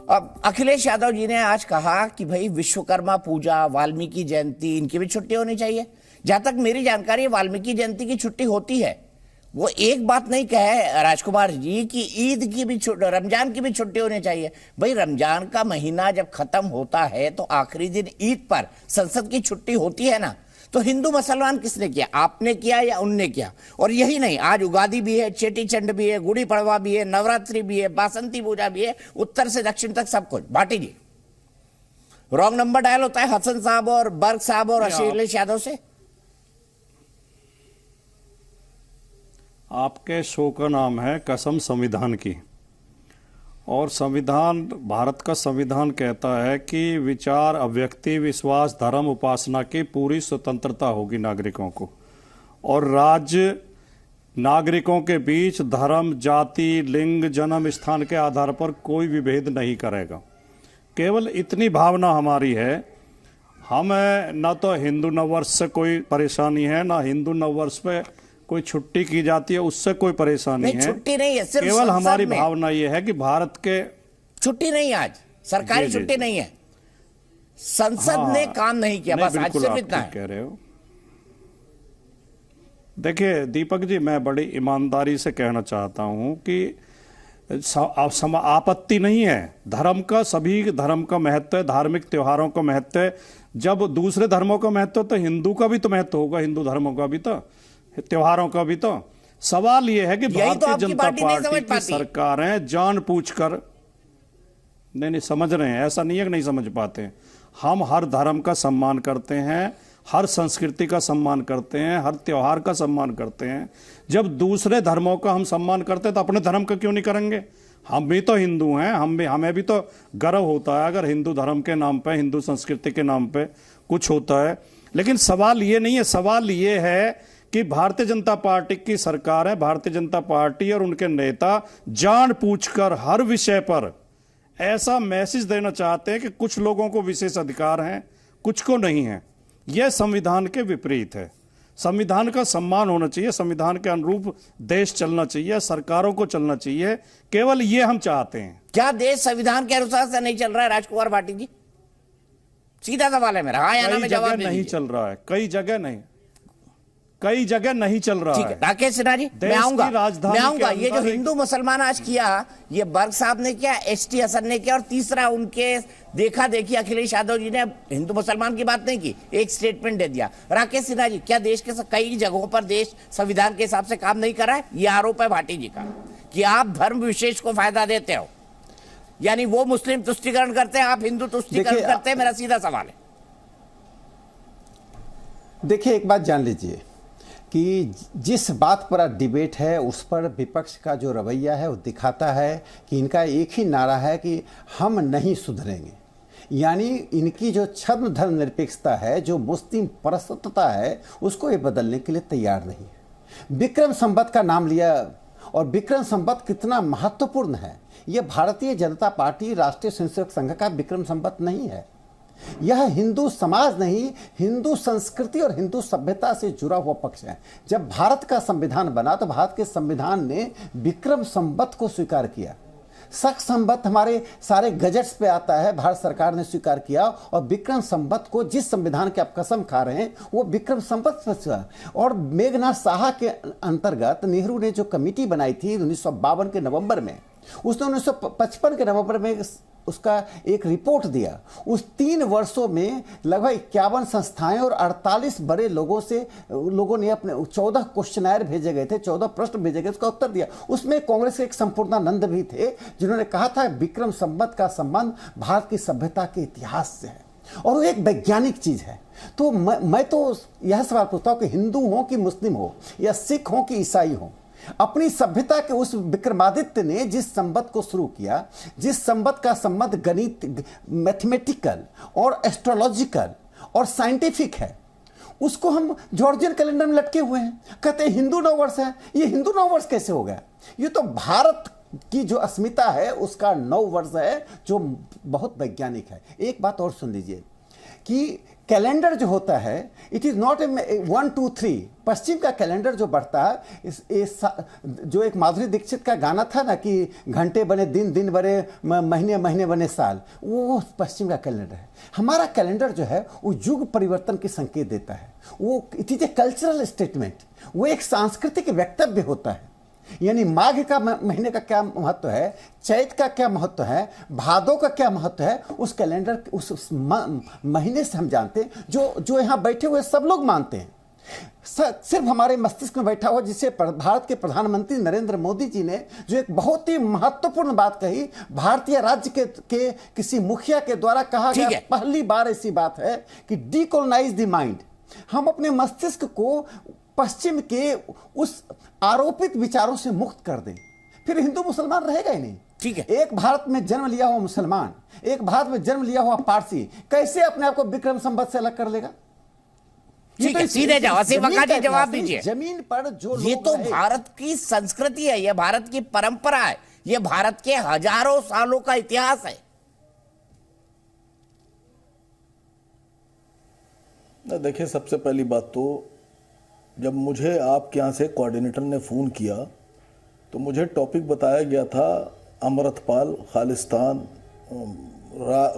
अब अखिलेश यादव जी ने आज कहा कि भाई विश्वकर्मा पूजा, वाल्मीकि जयंती, इनकी भी छुट्टी होनी चाहिए। जहां तक मेरी जानकारी है वाल्मीकि जयंती की छुट्टी होती है। वो एक बात नहीं कहे राजकुमार जी कि ईद की भी रमजान की भी छुट्टी होनी चाहिए। भाई रमजान का महीना जब खत्म होता है तो आखिरी दिन ईद पर संसद की छुट्टी होती है ना। तो हिंदू मुसलमान किसने किया, आपने किया या उनने किया? और यही नहीं, आज उगादी भी है, चेटी चंड भी है, गुड़ी पड़वा भी है, नवरात्रि भी है, बासंती पूजा भी है, उत्तर से दक्षिण तक सब कुछ। भाटी जी, रॉन्ग नंबर डायल होता है हसन साहब और बर्ग साहब और अखिलेश यादव से। आपके शो का नाम है कसम संविधान की, और संविधान, भारत का संविधान कहता है कि विचार, अभिव्यक्ति, विश्वास, धर्म, उपासना की पूरी स्वतंत्रता होगी नागरिकों को, और राज्य नागरिकों के बीच धर्म, जाति, लिंग, जन्म स्थान के आधार पर कोई विभेद नहीं करेगा। केवल इतनी भावना हमारी है। हमें न तो हिंदू नववर्ष से कोई परेशानी है, ना हिंदू नववर्ष पे कोई छुट्टी की जाती है उससे कोई परेशानी नहीं, है। छुट्टी नहीं है, सिर्फ केवल हमारी भावना ये है कि भारत के छुट्टी नहीं, आज सरकारी छुट्टी नहीं है, संसद ने काम नहीं किया, बस आज सिर्फ इतना है। कह रहे हो। देखिए दीपक जी, मैं बड़ी ईमानदारी से कहना चाहता हूं कि आपत्ति नहीं है, धर्म का, सभी धर्म का महत्व है, धार्मिक त्योहारों का महत्व है। जब दूसरे धर्मों का महत्व तो हिंदू का भी तो महत्व होगा, हिंदू धर्मों का भी तो, त्योहारों का भी तो। सवाल यह है कि भारतीय जनता पार्टी की सरकारें जानबूझकर, नहीं समझ रहे हैं, ऐसा नहीं है कि नहीं समझ पाते। हम हर धर्म का सम्मान करते हैं, हर संस्कृति का सम्मान करते हैं, हर त्योहार का सम्मान करते हैं। जब दूसरे धर्मों का हम सम्मान करते हैं तो अपने धर्म का क्यों नहीं करेंगे? हम भी तो हिंदू हैं, हमें भी तो गर्व होता है अगर हिंदू धर्म के नाम पे, हिंदू संस्कृति के नाम पे कुछ होता है। लेकिन सवाल ये नहीं है, सवाल ये है कि भारतीय जनता पार्टी की सरकार है, भारतीय जनता पार्टी और उनके नेता जानबूझकर हर विषय पर ऐसा मैसेज देना चाहते हैं कि कुछ लोगों को विशेष अधिकार हैं, कुछ को नहीं है। यह संविधान के विपरीत है। संविधान का सम्मान होना चाहिए, संविधान के अनुरूप देश चलना चाहिए, सरकारों को चलना चाहिए। केवल ये हम चाहते हैं। क्या देश संविधान के अनुसार से नहीं चल रहा है राजकुमार भाटी जी? सीधा सवाल है मेरा, हाँ या ना में जवाब नहीं चल रहा है, कई जगह नहीं चल रहा है। राकेश सिन्हा जी, मैं आऊंगा। ये जो हिंदू मुसलमान आज किया, ये बर्ग साहब ने किया, एसटी हसन ने किया, और तीसरा उनके देखा देखी अखिलेश यादव जी ने हिंदू मुसलमान की बात नहीं की, एक स्टेटमेंट दे दिया। राकेश सिन्हा जी, क्या देश के कई जगहों पर देश संविधान के हिसाब से काम नहीं कर रहा है? ये आरोप है भाटी जी का कि आप धर्म विशेष को फायदा देते हो, यानी वो मुस्लिम तुष्टीकरण करते हैं, आप हिंदू तुष्टीकरण करते हैं। मेरा सीधा सवाल है। देखिए, एक बात जान लीजिए कि जिस बात पर डिबेट है उस पर विपक्ष का जो रवैया है वो दिखाता है कि इनका एक ही नारा है कि हम नहीं सुधरेंगे। यानी इनकी जो छद्म धर्मनिरपेक्षता है, जो मुस्लिम परस्तता है, उसको ये बदलने के लिए तैयार नहीं है। विक्रम संवत का नाम लिया, और विक्रम संवत कितना महत्वपूर्ण है। यह भारतीय जनता पार्टी, राष्ट्रीय स्वयंसेवक संघ का विक्रम संवत नहीं है। यह हिंदू समाज नहीं, हिंदू संस्कृति और हिंदू सभ्यता से जुड़ा हुआ पक्ष है। जब भारत का संविधान बना तो भारत के संविधान ने विक्रम संवत को स्वीकार किया। शक संवत हमारे सारे गजट्स पे आता है, भारत सरकार ने स्वीकार किया, और विक्रम संवत को, जिस संविधान के आप कसम खा रहे हैं, वो विक्रम संवत पर। और मेघनाथ साहा के अंतर्गत नेहरू ने जो कमेटी बनाई थी 1952 के नवंबर में, उसने 1955 के नवंबर में उसका एक रिपोर्ट दिया। उस 3 वर्षों में लगभग 51 संस्थाएं और 48 बड़े लोगों ने अपने 14 क्वेश्चनर भेजे गए थे, 14 प्रश्न भेजे गए, उसका उत्तर दिया। उसमें कांग्रेस के एक संपूर्णानंद भी थे जिन्होंने कहा था विक्रम संवत का संबंध भारत की सभ्यता के इतिहास से है और वो एक वैज्ञानिक चीज है। तो मैं तो यह सवाल पूछता हूं कि हिंदू हो कि मुस्लिम हो या सिख हो कि ईसाई हो, अपनी सभ्यता के उस विक्रमादित्य ने जिस संवत को शुरू किया, जिस संवत का संबंध गणित, मैथमेटिकल और एस्ट्रोलॉजिकल और साइंटिफिक है, उसको हम जॉर्जियन कैलेंडर में लटके हुए हैं, कहते हैं हिंदू नववर्ष है। ये हिंदू नववर्ष कैसे हो गया? ये तो भारत की जो अस्मिता है उसका नववर्ष है, जो बहुत वैज्ञानिक है। एक बात और सुन लीजिए कि कैलेंडर जो होता है इट इज नॉट ए 1 2 3। पश्चिम का कैलेंडर जो बढ़ता है जो एक माधुरी दीक्षित का गाना था ना कि घंटे बने दिन, दिन बने महीने, महीने बने साल, वो पश्चिम का कैलेंडर है। हमारा कैलेंडर जो है वो युग परिवर्तन के संकेत देता है। वो it is a cultural statement, वो एक सांस्कृतिक वक्तव्य होता है। यानी माघ का महीने का क्या महत्व है, चैत का क्या महत्व है, भादों का क्या महत्व है, उस कैलेंडर उस महीने से हम जानते हैं, जो यहाँ बैठे हुए सब लोग मानते हैं। सिर्फ हमारे मस्तिष्क में बैठा हुआ, जिसे भारत के प्रधानमंत्री नरेंद्र मोदी जी ने जो एक बहुत ही महत्वपूर्ण बात कही, भारतीय राज्य के किसी मुखिया के द्वारा कहा गया, पहली बार ऐसी बात है कि डीकोलोनाइज द माइंड। हम अपने मस्तिष्क को पश्चिम के उस आरोपित विचारों से मुक्त कर दें, फिर हिंदू मुसलमान रहेगा ही नहीं। ठीक है। एक भारत में जन्म लिया हुआ मुसलमान, एक भारत में जन्म लिया हुआ पारसी कैसे अपने आप को विक्रम संवत से अलग कर लेगा? ठीक है, सीधे जवाब से वका जी जवाब दीजिए। जमीन पर जो ये तो भारत की संस्कृति है, ये भारत की परंपरा है, ये भारत के हजारों सालों का इतिहास है। देखिए, सबसे पहली बात तो जब मुझे आपके यहाँ से कोऑर्डिनेटर ने फ़ोन किया तो मुझे टॉपिक बताया गया था अमृतपाल, खालिस्तान,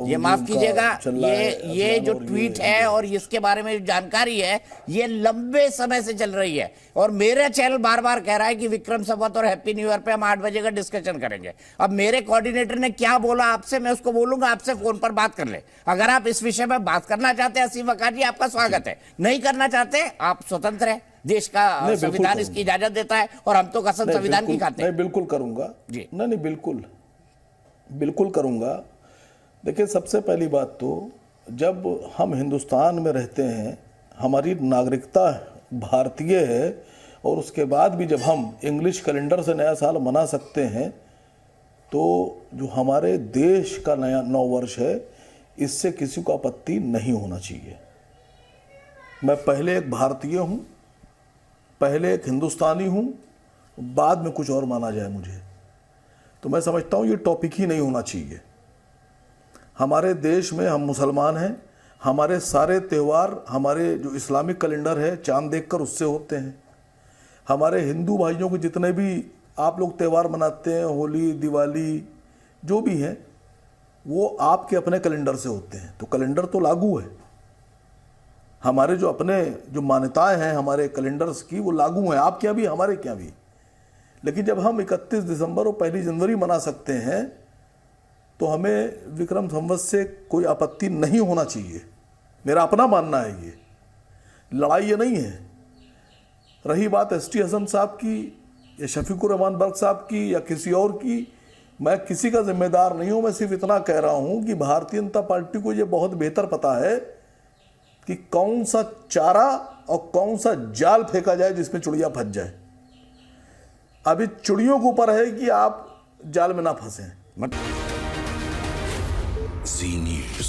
ये माफ कीजिएगा, ये जो ट्वीट है और इसके बारे में जो जानकारी है ये लंबे समय से चल रही है, और मेरा चैनल बार बार कह रहा है कि विक्रम संवत और हैप्पी न्यू ईयर पे हम 8 बजे का डिस्कशन करेंगे। अब मेरे कोऑर्डिनेटर ने क्या बोला आपसे, मैं उसको बोलूंगा आपसे फोन पर बात कर ले। अगर आप इस विषय में बात करना चाहते हैं असीम वकार जी, आपका स्वागत है। नहीं करना चाहते आप स्वतंत्र है, देश का संविधान इसकी इजाजत देता है और हम तो कसम संविधान की खाते हैं। नहीं, बिल्कुल करूंगा जी। नहीं, बिल्कुल करूंगा। देखिए, सबसे पहली बात तो जब हम हिंदुस्तान में रहते हैं, हमारी नागरिकता भारतीय है, और उसके बाद भी जब हम इंग्लिश कैलेंडर से नया साल मना सकते हैं, तो जो हमारे देश का नया नववर्ष है, इससे किसी को आपत्ति नहीं होना चाहिए। मैं पहले एक भारतीय हूँ, पहले एक हिंदुस्तानी हूँ, बाद में कुछ और माना जाए मुझे, तो मैं समझता हूँ ये टॉपिक ही नहीं होना चाहिए। हमारे देश में हम मुसलमान हैं, हमारे सारे त्यौहार, हमारे जो इस्लामिक कैलेंडर है चांद देखकर उससे होते हैं। हमारे हिंदू भाइयों के जितने भी आप लोग त्यौहार मनाते हैं, होली, दिवाली, जो भी हैं, वो आपके अपने कैलेंडर से होते हैं, तो कैलेंडर तो लागू है। हमारे जो अपने जो मान्यताएं हैं हमारे कैलेंडर्स की, वो लागू हैं, आपके यहाँ भी हमारे क्या भी। लेकिन जब हम 31 दिसंबर और 1 जनवरी मना सकते हैं, तो हमें विक्रम संवत से कोई आपत्ति नहीं होना चाहिए। मेरा अपना मानना है, ये लड़ाई ये नहीं है। रही बात एसटी हसन साहब की या शफीकुर रहमान बर्क साहब की या किसी और की, मैं किसी का जिम्मेदार नहीं हूं। मैं सिर्फ इतना कह रहा हूं कि भारतीय जनता पार्टी को ये बहुत बेहतर पता है कि कौन सा चारा और कौन सा जाल फेंका जाए जिसमें चिड़िया फंस जाए। अभी चिड़ियों के ऊपर है कि आप जाल में ना फंसें। Z News.